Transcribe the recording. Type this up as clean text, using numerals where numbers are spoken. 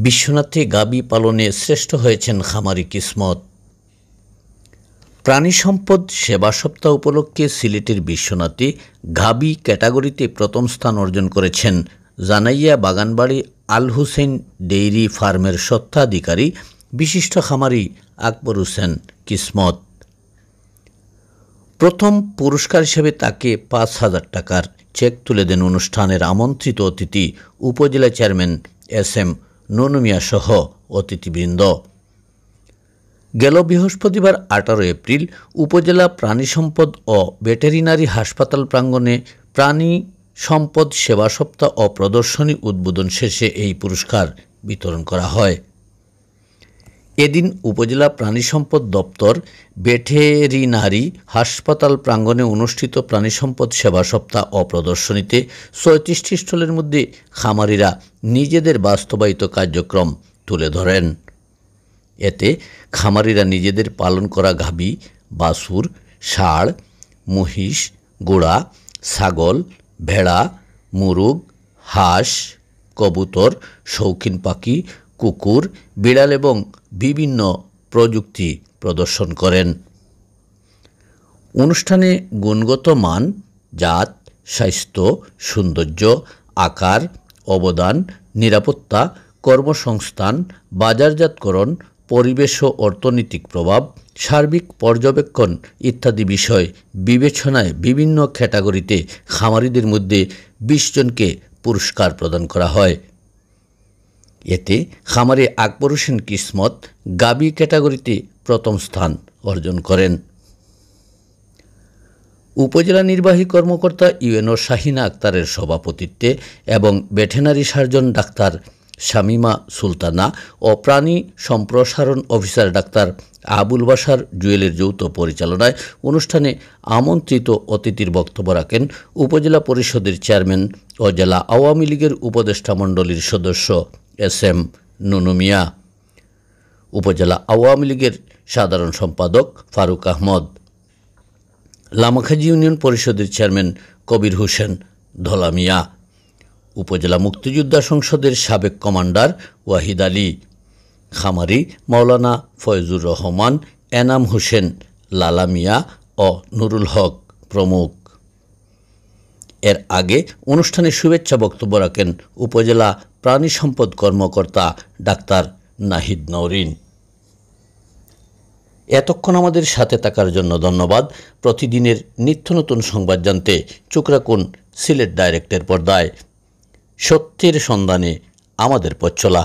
বিশ্বনাথে গাবি পালনে শ্রেষ্ঠ হয়েছেন খামারি কিসমত। প্রাণী সম্পদ সেবা সপ্তাহ উপলক্ষে সিলেটের বিশ্বনাথে গাবি ক্যাটাগরিতে প্রথম স্থান অর্জন করেছেন জানাইয়া বাগানবাড়ি আল হুসেন ডেইরি ফার্মের স্বত্বাধিকারী বিশিষ্ট খামারি আকবর হোসেন কিসমত। প্রথম পুরস্কার হিসেবে তাকে ৫,০০০ টাকার চেক তুলে দেন অনুষ্ঠানের আমন্ত্রিত অতিথি উপজেলা চেয়ারম্যান SM নুনু মিয়া সহ অতিথিবৃন্দ। গেল বৃহস্পতিবার ১৮ এপ্রিল উপজেলা প্রাণী সম্পদ ও ভেটেরিনারি হাসপাতাল প্রাঙ্গণে প্রাণী সম্পদ সেবা সপ্তাহ ও প্রদর্শনী উদ্বোধন শেষে এই পুরস্কার বিতরণ করা হয়। এদিন উপজেলা প্রাণী সম্পদ দপ্তর ভেটেরিনারি হাসপাতাল প্রাঙ্গণে অনুষ্ঠিত প্রাণী সম্পদ সেবা সপ্তাহ ও প্রদর্শনীতে ৩৬টি স্টলের মধ্যে খামারিরা নিজেদের বাস্তবায়িত কার্যক্রম তুলে ধরেন। এতে খামারিরা নিজেদের পালন করা গাভী, বাছুর, ষাঁড়, মহিষ, ঘোড়া, ছাগল, ভেড়া, মুরগ, হাঁস, কবুতর, শৌখিন পাখি, কুকুর, বিড়াল এবং বিভিন্ন প্রযুক্তি প্রদর্শন করেন। অনুষ্ঠানে গুণগত মান, জাত, স্বাস্থ্য, সৌন্দর্য, আকার, অবদান, নিরাপত্তা, কর্মসংস্থান, বাজারজাতকরণ, পরিবেশ ও অর্থনৈতিক প্রভাব, সার্বিক পর্যবেক্ষণ ইত্যাদি বিষয় বিবেচনায় বিভিন্ন ক্যাটাগরিতে খামারিদের মধ্যে ২০ জনকে পুরস্কার প্রদান করা হয়। এতে খামারি আকবর হোসেন কিসমত গাবি ক্যাটাগরিতে প্রথম স্থান অর্জন করেন। উপজেলা নির্বাহী কর্মকর্তা UNO শাহিনা আক্তারের সভাপতিত্বে এবং veterinary surgeon doctor Shamima Sultana ও প্রাণী সম্প্রসারণ অফিসার ডাক্তার আবুল বাশার জুয়েলের যৌথ পরিচালনায় অনুষ্ঠানে আমন্ত্রিত অতিথির বক্তব্য রাখেন উপজেলা পরিষদের চেয়ারম্যান ও জেলা আওয়ামী লীগের উপদেষ্টা মণ্ডলীর সদস্য SM নুনু মিয়া, উপজেলা আওয়ামী লীগের সাধারণ সম্পাদক ফারুক আহমদ, লামাখাজি ইউনিয়ন পরিষদের চেয়ারম্যান কবির হোসেন ধলা মিয়া, উপজেলা মুক্তিযোদ্ধা সংসদের সাবেক কমান্ডার ওয়াহিদ আলী, খামারি মাওলানা ফয়জুর রহমান, এনাম হোসেন, লালা মিয়া ও নুরুল হক প্রমুখ। এর আগে অনুষ্ঠানে শুভেচ্ছা বক্তব্য রাখেন উপজেলা প্রাণী সম্পদ কর্মকর্তা ডাক্তার নাহিদ নওরিন। এতক্ষণ আমাদের সাথে থাকার জন্য ধন্যবাদ। প্রতিদিনের নিত্য নতুন সংবাদ জানতে চোখ রাখুন সিলেট ডাইরেক্টের পর্দায়। সত্যের সন্ধানে আমাদের পথ চলা।